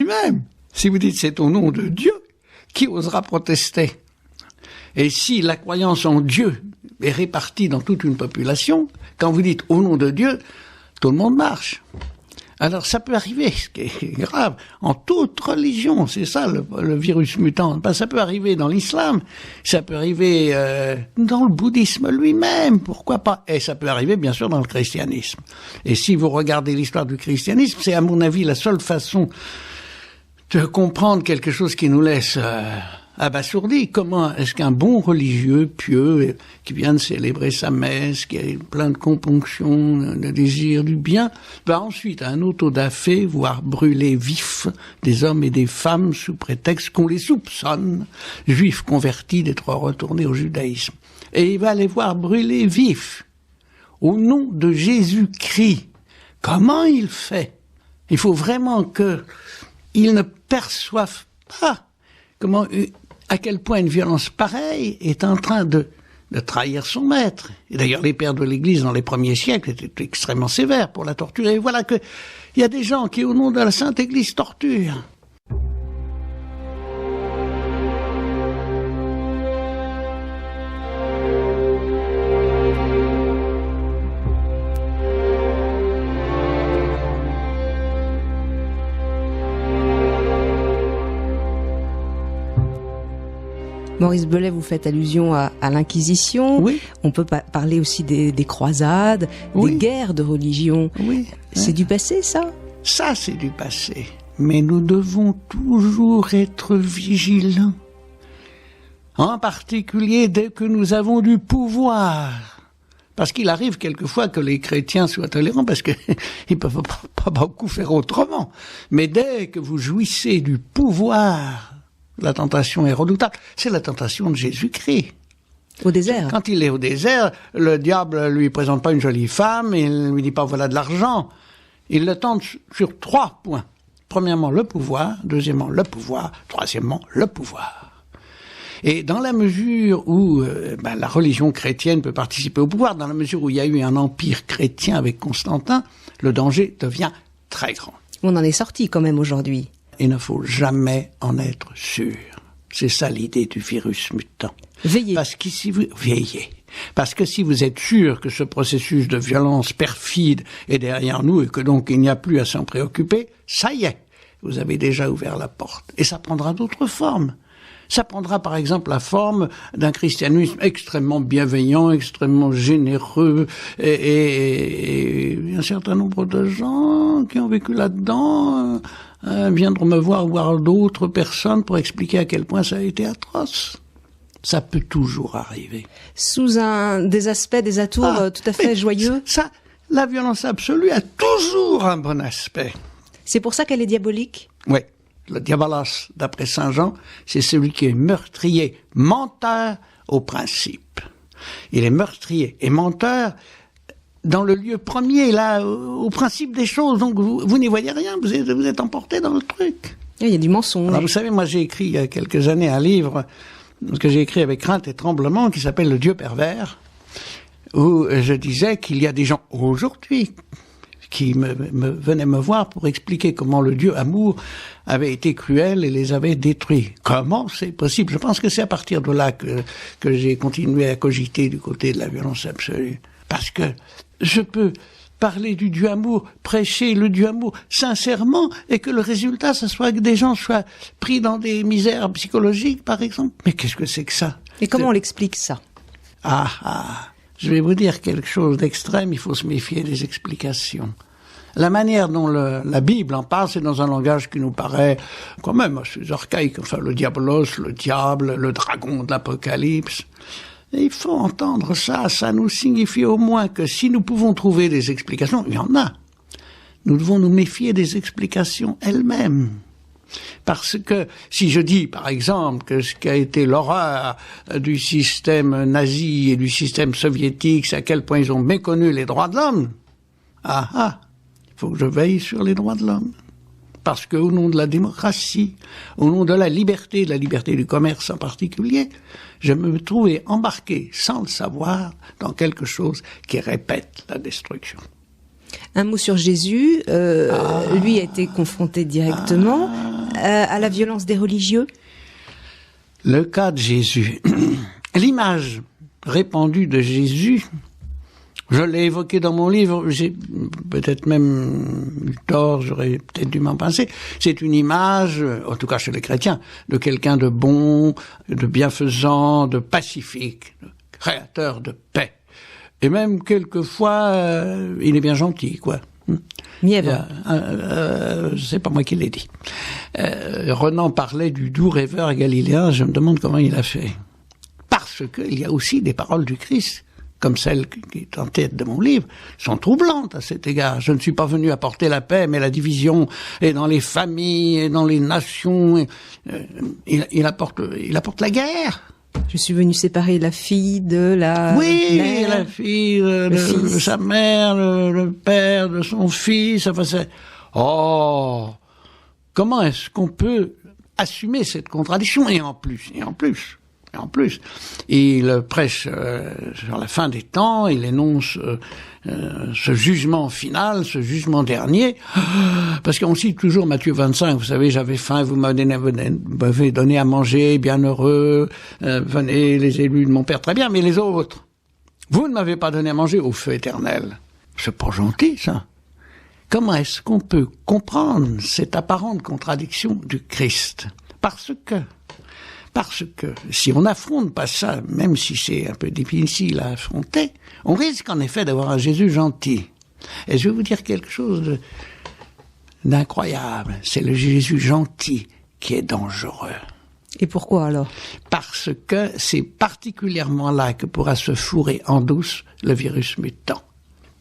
lui-même. Si vous dites c'est au nom de Dieu, qui osera protester? Et si la croyance en Dieu est répartie dans toute une population, quand vous dites au nom de Dieu, tout le monde marche. Alors ça peut arriver, ce qui est grave, en toute religion, c'est ça le virus mutant. Ben, ça peut arriver dans l'islam, ça peut arriver dans le bouddhisme lui-même, pourquoi pas? Et ça peut arriver bien sûr dans le christianisme. Et si vous regardez l'histoire du christianisme, c'est à mon avis la seule façon de comprendre quelque chose qui nous laisse abasourdi. Comment est-ce qu'un bon religieux, pieux, qui vient de célébrer sa messe, qui a plein de componctions, de désir du bien, va ensuite à un autodafé voir brûler vifs des hommes et des femmes sous prétexte qu'on les soupçonne, juifs convertis d'être retournés au judaïsme. Et il va les voir brûler vifs au nom de Jésus-Christ. Comment il fait? Il faut vraiment qu'ils ne perçoivent pas à quel point une violence pareille est en train de trahir son maître. Et d'ailleurs, les pères de l'Église, dans les premiers siècles, étaient extrêmement sévères pour la torture. Et voilà qu'il y a des gens qui, au nom de la Sainte Église, torturent. Maurice Belay, vous faites allusion à l'Inquisition. Oui. On peut parler aussi des croisades, oui. des guerres de religion. Oui. C'est du passé, ça? Ça, c'est du passé. Mais nous devons toujours être vigilants. En particulier dès que nous avons du pouvoir. Parce qu'il arrive quelquefois que les chrétiens soient tolérants, parce qu'ils peuvent pas beaucoup faire autrement. Mais dès que vous jouissez du pouvoir, la tentation est redoutable. C'est la tentation de Jésus-Christ. Au désert. Quand il est au désert, le diable lui présente pas une jolie femme, il lui dit pas voilà de l'argent. Il le tente sur 3 points. Premièrement, le pouvoir. Deuxièmement, le pouvoir. Troisièmement, le pouvoir. Et dans la mesure où la religion chrétienne peut participer au pouvoir, dans la mesure où il y a eu un empire chrétien avec Constantin, le danger devient très grand. On en est sorti quand même aujourd'hui. Il ne faut jamais en être sûr. C'est ça l'idée du virus mutant. Veillez. Veillez. Parce que si vous êtes sûr que ce processus de violence perfide est derrière nous et que donc il n'y a plus à s'en préoccuper, ça y est, vous avez déjà ouvert la porte. Et ça prendra d'autres formes. Ça prendra par exemple la forme d'un christianisme extrêmement bienveillant, extrêmement généreux, et un certain nombre de gens qui ont vécu là-dedans viendront me voir d'autres personnes pour expliquer à quel point ça a été atroce. Ça peut toujours arriver. Sous des aspects, des atours tout à fait joyeux. Ça, la violence absolue a toujours un bon aspect. C'est pour ça qu'elle est diabolique? Oui. Le diabolos, d'après Saint Jean, c'est celui qui est meurtrier, menteur au principe. Il est meurtrier et menteur dans le lieu premier, là, au principe des choses. Donc vous n'y voyez rien, vous êtes emporté dans le truc. Il y a du mensonge. Alors, vous savez, moi j'ai écrit il y a quelques années un livre que j'ai écrit avec crainte et tremblement qui s'appelle Le Dieu pervers, où je disais qu'il y a des gens aujourd'hui qui venaient me voir pour expliquer comment le Dieu amour avait été cruel et les avait détruits. Comment c'est possible? Je pense que c'est à partir de là que j'ai continué à cogiter du côté de la violence absolue. Parce que je peux parler du Dieu amour, prêcher le Dieu amour sincèrement, et que le résultat, ce soit que des gens soient pris dans des misères psychologiques, par exemple. Mais qu'est-ce que c'est que ça? Et comment on l'explique, ça? Je vais vous dire quelque chose d'extrême, il faut se méfier des explications. La manière dont la Bible en parle, c'est dans un langage qui nous paraît quand même assez archaïque. Enfin, le diabolos, le diable, le dragon de l'Apocalypse. Et il faut entendre ça, ça nous signifie au moins que si nous pouvons trouver des explications, il y en a. Nous devons nous méfier des explications elles-mêmes. Parce que si je dis, par exemple, que ce qu'a été l'horreur du système nazi et du système soviétique, c'est à quel point ils ont méconnu les droits de l'homme, il faut que je veille sur les droits de l'homme. Parce qu'au nom de la démocratie, au nom de la liberté du commerce en particulier, je me trouvais embarqué, sans le savoir, dans quelque chose qui répète la destruction. Un mot sur Jésus, lui a été confronté directement. à la violence des religieux? Le cas de Jésus. L'image répandue de Jésus, je l'ai évoqué dans mon livre, j'ai peut-être même eu tort, j'aurais peut-être dû m'en passer. C'est une image, en tout cas chez les chrétiens, de quelqu'un de bon, de bienfaisant, de pacifique, de créateur de paix. Et même quelquefois, il est bien gentil, quoi. Mièvre. C'est pas moi qui l'ai dit. Renan parlait du doux rêveur galiléen, je me demande comment il a fait. Parce qu'il y a aussi des paroles du Christ, comme celle qui est en tête de mon livre, sont troublantes à cet égard. Je ne suis pas venu apporter la paix, mais la division est dans les familles, et dans les nations. Il apporte la guerre. Je suis venu séparer la fille de la mère. La fille de sa mère, le père de son fils. Enfin, comment est-ce qu'on peut assumer cette contradiction? Et en plus, il prêche sur la fin des temps, il énonce ce jugement final, ce jugement dernier, parce qu'on cite toujours Matthieu 25, vous savez, j'avais faim, vous m'avez donné à manger, bienheureux, venez les élus de mon Père, très bien, mais les autres, vous ne m'avez pas donné à manger au feu éternel. C'est pas gentil, ça. Comment est-ce qu'on peut comprendre cette apparente contradiction du Christ? Parce que si on n'affronte pas ça, même si c'est un peu difficile à affronter, on risque en effet d'avoir un Jésus gentil. Et je vais vous dire quelque chose d'incroyable. C'est le Jésus gentil qui est dangereux. Et pourquoi alors? Parce que c'est particulièrement là que pourra se fourrer en douce le virus mutant.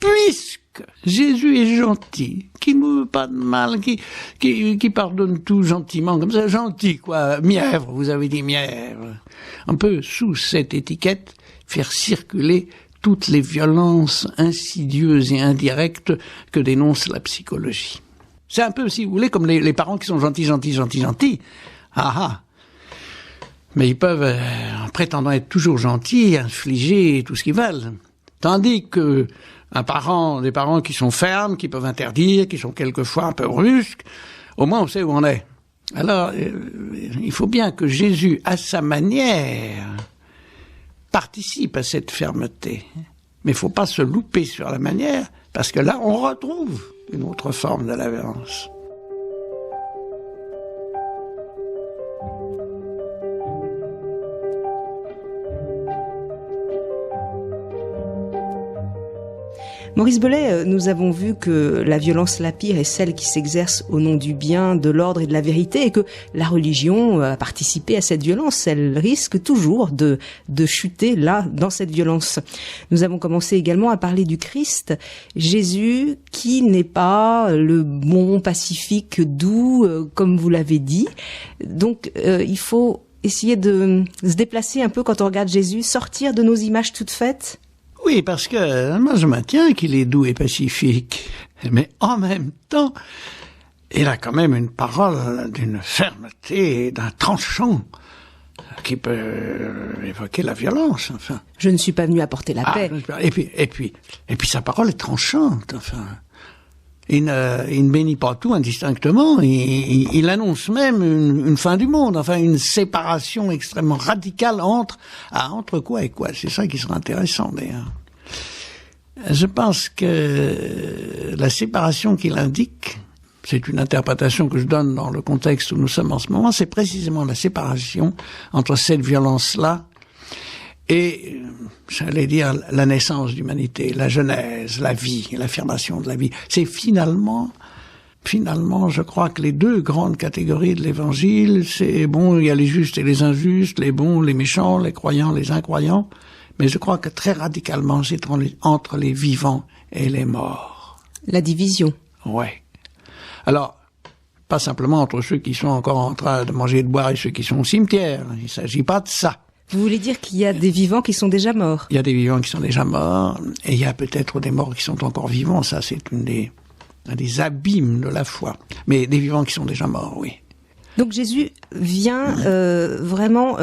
Puisque Jésus est gentil, qui ne veut pas de mal, qui pardonne tout gentiment, comme ça, gentil, quoi. Mièvre, vous avez dit mièvre. On peut, sous cette étiquette, faire circuler toutes les violences insidieuses et indirectes que dénonce la psychologie. C'est un peu, si vous voulez, comme les parents qui sont gentils. Mais ils peuvent, en prétendant être toujours gentils, infliger tout ce qu'ils veulent. Tandis que des parents qui sont fermes, qui peuvent interdire, qui sont quelquefois un peu brusques, au moins on sait où on est. Alors, il faut bien que Jésus, à sa manière, participe à cette fermeté. Mais il ne faut pas se louper sur la manière, parce que là, on retrouve une autre forme de la violence. Maurice Bellet, nous avons vu que la violence la pire est celle qui s'exerce au nom du bien, de l'ordre et de la vérité, et que la religion a participé à cette violence. Elle risque toujours de chuter là, dans cette violence. Nous avons commencé également à parler du Christ, Jésus, qui n'est pas le bon, pacifique, doux, comme vous l'avez dit. Donc, il faut essayer de se déplacer un peu quand on regarde Jésus, sortir de nos images toutes faites. Oui, parce que moi je maintiens qu'il est doux et pacifique, mais en même temps, il a quand même une parole d'une fermeté, d'un tranchant qui peut évoquer la violence. Enfin, je ne suis pas venu apporter la paix. Et puis sa parole est tranchante. Enfin, il ne bénit pas tout indistinctement. Il annonce même une fin du monde. Enfin, une séparation extrêmement radicale entre quoi et quoi. C'est ça qui sera intéressant d'ailleurs. Je pense que la séparation qu'il indique, c'est une interprétation que je donne dans le contexte où nous sommes en ce moment, c'est précisément la séparation entre cette violence-là et, j'allais dire, la naissance d'humanité, la genèse, la vie, l'affirmation de la vie. C'est finalement, je crois que les deux grandes catégories de l'évangile, c'est bon, il y a les justes et les injustes, les bons, les méchants, les croyants, les incroyants, mais je crois que très radicalement, c'est entre les vivants et les morts. La division. Ouais. Alors, pas simplement entre ceux qui sont encore en train de manger et de boire et ceux qui sont au cimetière. Il ne s'agit pas de ça. Vous voulez dire qu'il y a des vivants qui sont déjà morts? Il y a des vivants qui sont déjà morts, et il y a peut-être des morts qui sont encore vivants. Ça, c'est un des abîmes de la foi. Mais des vivants qui sont déjà morts, oui. Donc Jésus vient vraiment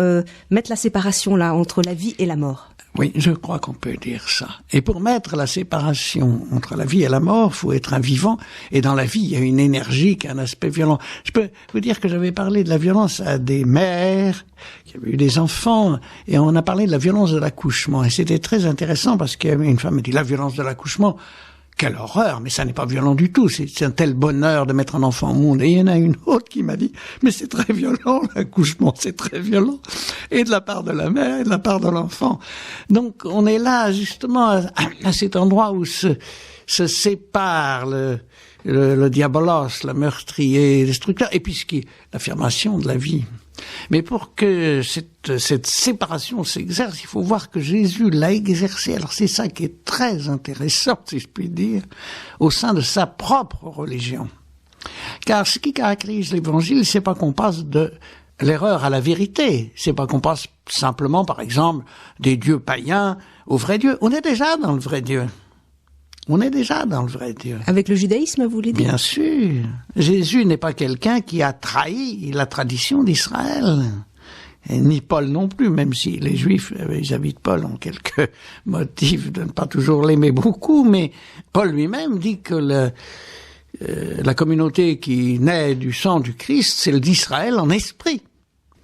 mettre la séparation là entre la vie et la mort. Oui, je crois qu'on peut dire ça. Et pour mettre la séparation entre la vie et la mort, il faut être un vivant. Et dans la vie, il y a une énergie qui a un aspect violent. Je peux vous dire que j'avais parlé de la violence à des mères qui avaient eu des enfants, et on a parlé de la violence de l'accouchement. Et c'était très intéressant parce qu'il y avait une femme qui dit la violence de l'accouchement. Quelle horreur, mais ça n'est pas violent du tout, c'est un tel bonheur de mettre un enfant au monde. Et il y en a une autre qui m'a dit, mais c'est très violent, l'accouchement, c'est très violent. Et de la part de la mère, et de la part de l'enfant. Donc, on est là, justement, à cet endroit où se sépare le diabolos, le meurtrier, le destructeur, et puis l'affirmation de la vie. Mais pour que cette séparation s'exerce, il faut voir que Jésus l'a exercée. Alors c'est ça qui est très intéressant, si je puis dire, au sein de sa propre religion. Car ce qui caractérise l'Évangile, c'est pas qu'on passe de l'erreur à la vérité. C'est pas qu'on passe simplement, par exemple, des dieux païens au vrai Dieu. On est déjà dans le vrai Dieu. On est déjà dans le vrai Dieu. Avec le judaïsme, vous voulez dire? Bien sûr. Jésus n'est pas quelqu'un qui a trahi la tradition d'Israël. Et ni Paul non plus, même si les Juifs, vis-à-vis de Paul, ont quelques motifs de ne pas toujours l'aimer beaucoup, mais Paul lui-même dit que la communauté qui naît du sang du Christ, c'est d'Israël en esprit.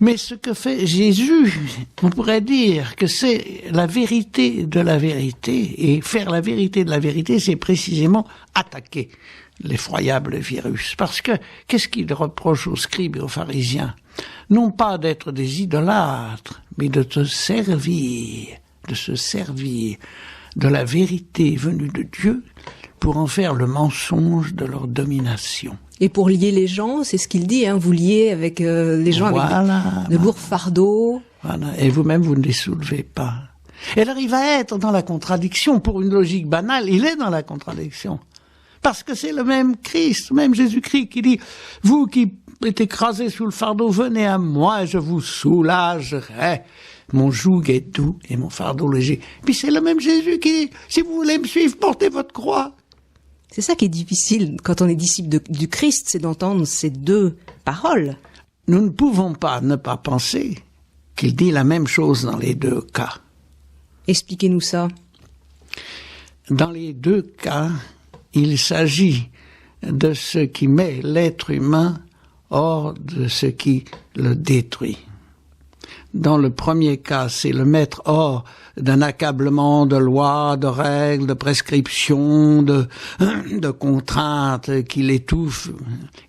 Mais ce que fait Jésus, on pourrait dire que c'est la vérité de la vérité, et faire la vérité de la vérité, c'est précisément attaquer l'effroyable virus. Parce que, qu'est-ce qu'il reproche aux scribes et aux pharisiens? Non pas d'être des idolâtres, mais de se servir de la vérité venue de Dieu pour en faire le mensonge de leur domination. Et pour lier les gens, c'est ce qu'il dit, hein, vous liez avec les gens voilà, avec de lourds fardeaux. Voilà, et vous-même, vous ne les soulevez pas. Et alors, il va être dans la contradiction. Pour une logique banale, il est dans la contradiction. Parce que c'est le même Christ, même Jésus-Christ qui dit, vous qui êtes écrasés sous le fardeau, venez à moi, je vous soulagerai. Mon joug est doux et mon fardeau léger. Puis c'est le même Jésus qui dit, si vous voulez me suivre, portez votre croix. C'est ça qui est difficile quand on est disciple du Christ, c'est d'entendre ces deux paroles. Nous ne pouvons pas ne pas penser qu'il dit la même chose dans les deux cas. Expliquez-nous ça. Dans les deux cas, il s'agit de ce qui met l'être humain hors de ce qui le détruit. Dans le premier cas, c'est le mettre hors d'un accablement de lois, de règles, de prescriptions, de contraintes qui l'étouffent.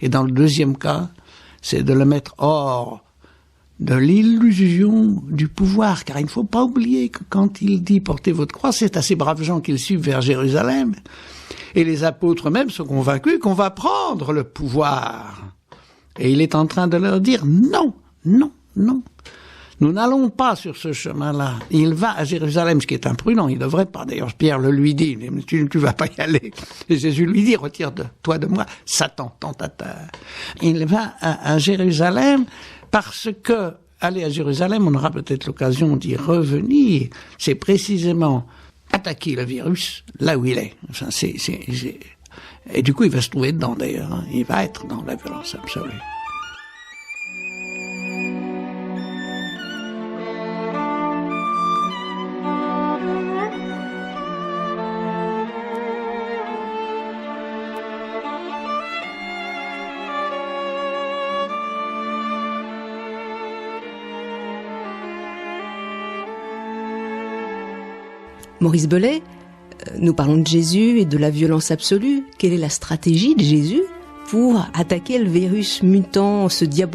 Et dans le deuxième cas, c'est de le mettre hors de l'illusion du pouvoir. Car il ne faut pas oublier que quand il dit « portez votre croix », c'est à ces braves gens qui le suivent vers Jérusalem. Et les apôtres eux-mêmes sont convaincus qu'on va prendre le pouvoir. Et il est en train de leur dire « non, non, non ». Nous n'allons pas sur ce chemin-là. Il va à Jérusalem, ce qui est imprudent. Il ne devrait pas. D'ailleurs, Pierre le lui dit. Tu vas pas y aller. Et Jésus lui dit, retire-toi de moi, Satan, tentateur. Il va à Jérusalem parce que, aller à Jérusalem, on aura peut-être l'occasion d'y revenir. C'est précisément attaquer le virus là où il est. Enfin, et du coup, il va se trouver dedans, d'ailleurs. Hein. Il va être dans la violence absolue. Maurice Bellet, nous parlons de Jésus et de la violence absolue. Quelle est la stratégie de Jésus pour attaquer le virus mutant, ce diabolo